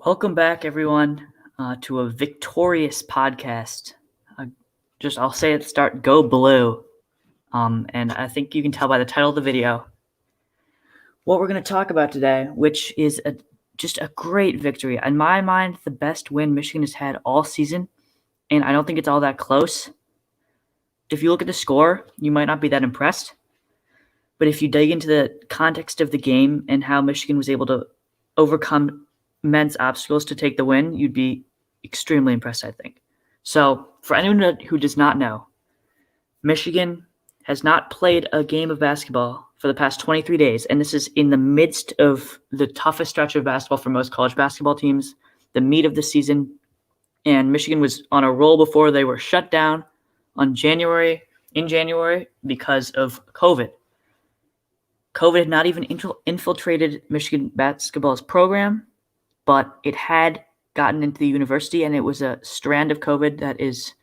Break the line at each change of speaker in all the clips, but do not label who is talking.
Welcome back, everyone, to a victorious podcast. I'll say at the start, go blue. And I think you can tell by the title of the video what we're going to talk about today, which is just a great victory. In my mind, the best win Michigan has had all season, and I don't think it's all that close. If you look at the score, you might not be that impressed. But if you dig into the context of the game and how Michigan was able to overcome immense obstacles to take the win, you'd be extremely impressed, I think. So, for anyone who does not know, Michigan has not played a game of basketball for the past 23 days, and this is in the midst of the toughest stretch of basketball for most college basketball teams, the meat of the season, and Michigan was on a roll before they were shut down in January because of COVID. COVID had not even infiltrated Michigan basketball's program, but it had gotten into the university, and it was a strand of COVID that is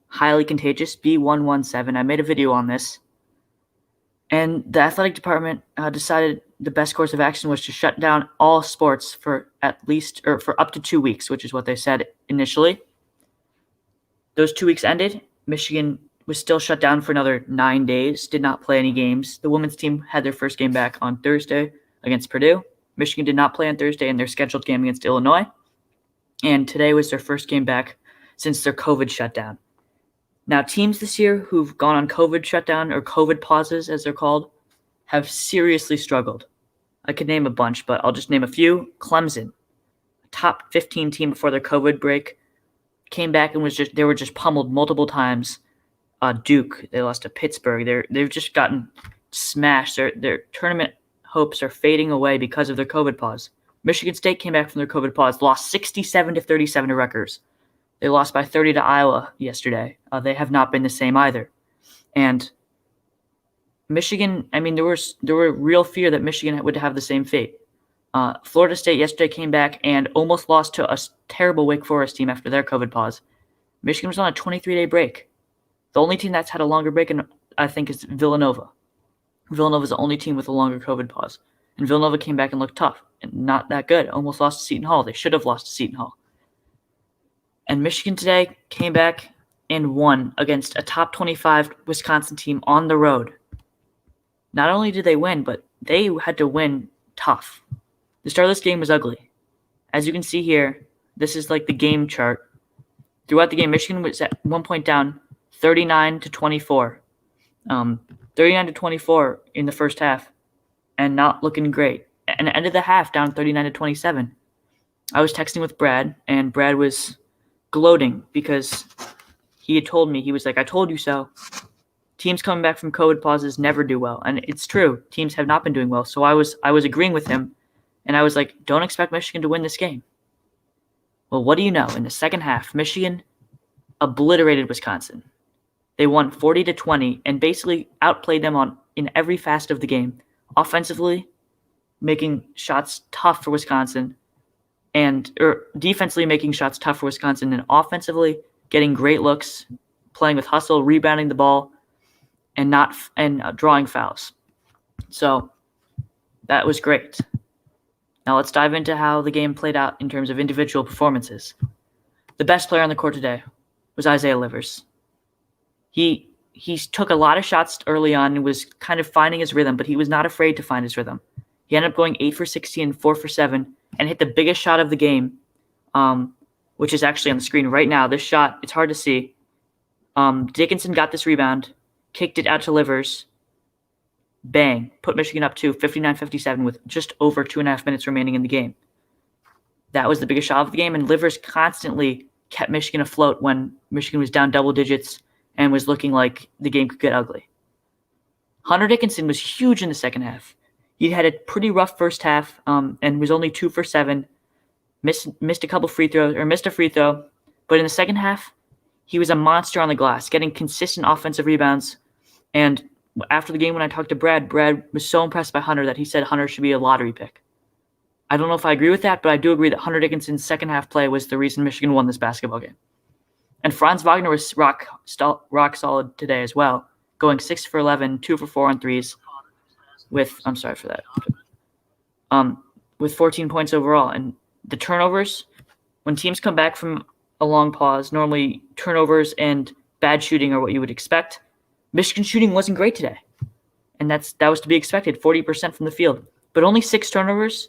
highly contagious, B117. I made a video on this. And the athletic department decided the best course of action was to shut down all sports for up to 2 weeks, which is what they said initially. Those 2 weeks ended. Michigan was still shut down for another 9 days, did not play any games. The women's team had their first game back on Thursday against Purdue. Michigan did not play on Thursday in their scheduled game against Illinois. And today was their first game back since their COVID shutdown. Now, teams this year who've gone on COVID shutdown, or COVID pauses as they're called, have seriously struggled. I could name a bunch, but I'll just name a few. Clemson, a top 15 team before their COVID break, came back and they were just pummeled multiple times. Duke, they lost to Pittsburgh. They've just gotten smashed. Their tournament hopes are fading away because of their COVID pause. Michigan State came back from their COVID pause, lost 67-37 to Rutgers. They lost by 30 to Iowa yesterday. They have not been the same either. And Michigan, there were real fear that Michigan would have the same fate. Florida State yesterday came back and almost lost to a terrible Wake Forest team after their COVID pause. Michigan was on a 23-day break. The only team that's had a longer break, I think, is Villanova. Villanova is the only team with a longer COVID pause. And Villanova came back and looked tough and not that good. Almost lost to Seton Hall. They should have lost to Seton Hall. And Michigan today came back and won against a top 25 Wisconsin team on the road. Not only did they win, but they had to win tough. The start of this game was ugly. As you can see here, this is like the game chart. Throughout the game, Michigan was at one point down 39-24. 39-24 in the first half and not looking great. And ended the half down 39-27. I was texting with Brad, and Brad was gloating because he had told me, he was like, I told you so. Teams coming back from COVID pauses never do well. And it's true. Teams have not been doing well. So I was agreeing with him, and I was like, don't expect Michigan to win this game. Well, what do you know? In the second half, Michigan obliterated Wisconsin. They won 40-20 and basically outplayed them in every facet of the game. Offensively, making shots tough for Wisconsin, or defensively making shots tough for Wisconsin, and offensively getting great looks, playing with hustle, rebounding the ball, and drawing fouls. So that was great. Now let's dive into how the game played out in terms of individual performances. The best player on the court today was Isaiah Livers. He took a lot of shots early on and was kind of finding his rhythm, but he was not afraid to find his rhythm. He ended up going 8 for 16, 4 for 7, and hit the biggest shot of the game, which is actually on the screen right now. This shot, it's hard to see. Dickinson got this rebound, kicked it out to Livers. Bang. Put Michigan up to 59-57 with just over 2.5 minutes remaining in the game. That was the biggest shot of the game, and Livers constantly kept Michigan afloat when Michigan was down double digits and was looking like the game could get ugly. Hunter Dickinson was huge in the second half. He had a pretty rough first half and was only 2 for 7, missed a free throw, but in the second half, he was a monster on the glass, getting consistent offensive rebounds. And after the game, when I talked to Brad was so impressed by Hunter that he said Hunter should be a lottery pick. I don't know if I agree with that, but I do agree that Hunter Dickinson's second half play was the reason Michigan won this basketball game. And Franz Wagner was rock solid today as well, going 6 for 11, 2 for 4 on threes. With 14 points overall. And the turnovers, When teams come back from a long pause, normally turnovers and bad shooting are what you would expect. Michigan's shooting wasn't great today, and that was to be expected, 40% from the field. But only 6 turnovers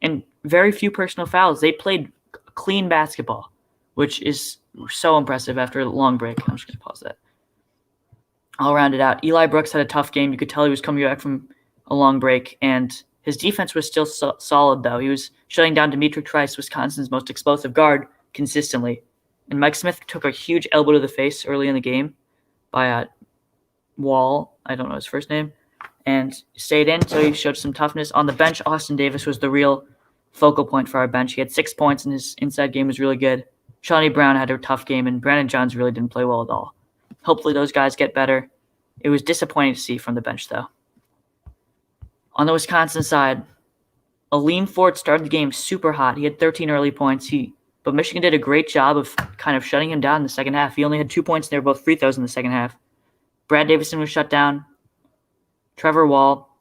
and very few personal fouls. They played clean basketball, which is so impressive after a long break. I'm just going to pause that. I'll round it out. Eli Brooks had a tough game. You could tell he was coming back from a long break, and his defense was still solid, though. He was shutting down Dimitri Trice, Wisconsin's most explosive guard, consistently. And Mike Smith took a huge elbow to the face early in the game by Wall, I don't know his first name, and stayed in, so he showed some toughness. On the bench, Austin Davis was the real focal point for our bench. He had 6 points, and his inside game was really good. Shawnee Brown had a tough game, and Brandon Johns really didn't play well at all. Hopefully those guys get better. It was disappointing to see from the bench, though. On the Wisconsin side, Aleem Ford started the game super hot. He had 13 early points, but Michigan did a great job of kind of shutting him down in the second half. He only had 2 points, and they were both free throws in the second half. Brad Davison was shut down. Trevor Wall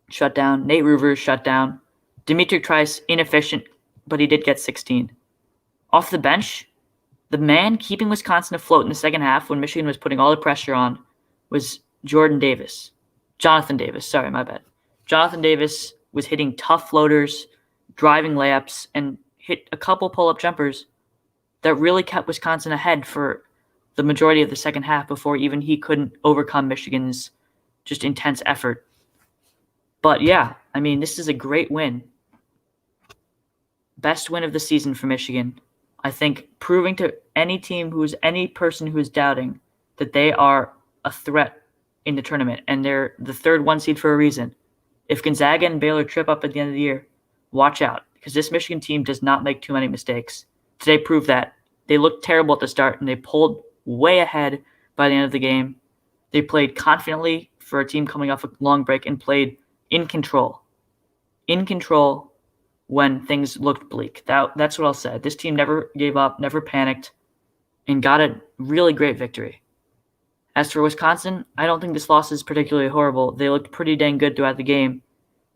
shut down. Nate Ruvers shut down. Dimitri Trice, inefficient, but he did get 16. Off the bench, the man keeping Wisconsin afloat in the second half when Michigan was putting all the pressure on was Jonathan Davis. Jonathan Davis was hitting tough floaters, driving layups, and hit a couple pull-up jumpers that really kept Wisconsin ahead for the majority of the second half before even he couldn't overcome Michigan's just intense effort. But yeah, I mean, this is a great win. Best win of the season for Michigan. I think proving to any person who's doubting that they are a threat in the tournament, and they're the third 1 seed for a reason. If Gonzaga and Baylor trip up at the end of the year, watch out, because this Michigan team does not make too many mistakes. Today proved that. They looked terrible at the start, and they pulled way ahead by the end of the game. They played confidently for a team coming off a long break and played in control. In control when things looked bleak. That's what I'll say. This team never gave up, never panicked, and got a really great victory. As for Wisconsin, I don't think this loss is particularly horrible. They looked pretty dang good throughout the game.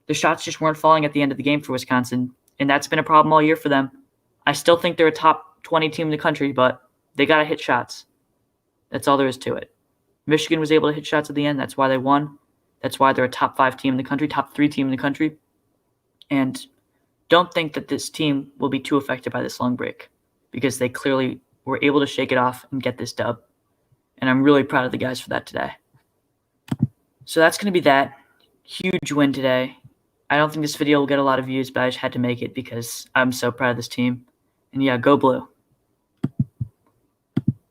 The shots just weren't falling at the end of the game for Wisconsin, and that's been a problem all year for them. I still think they're a top 20 team in the country, but they got to hit shots. That's all there is to it. Michigan was able to hit shots at the end. That's why they won. That's why they're a top 5 team in the country, top 3 team in the country. And don't think that this team will be too affected by this long break, because they clearly were able to shake it off and get this dub. And I'm really proud of the guys for that today. So that's going to be that. Huge win today. I don't think this video will get a lot of views, but I just had to make it because I'm so proud of this team. And yeah, go blue.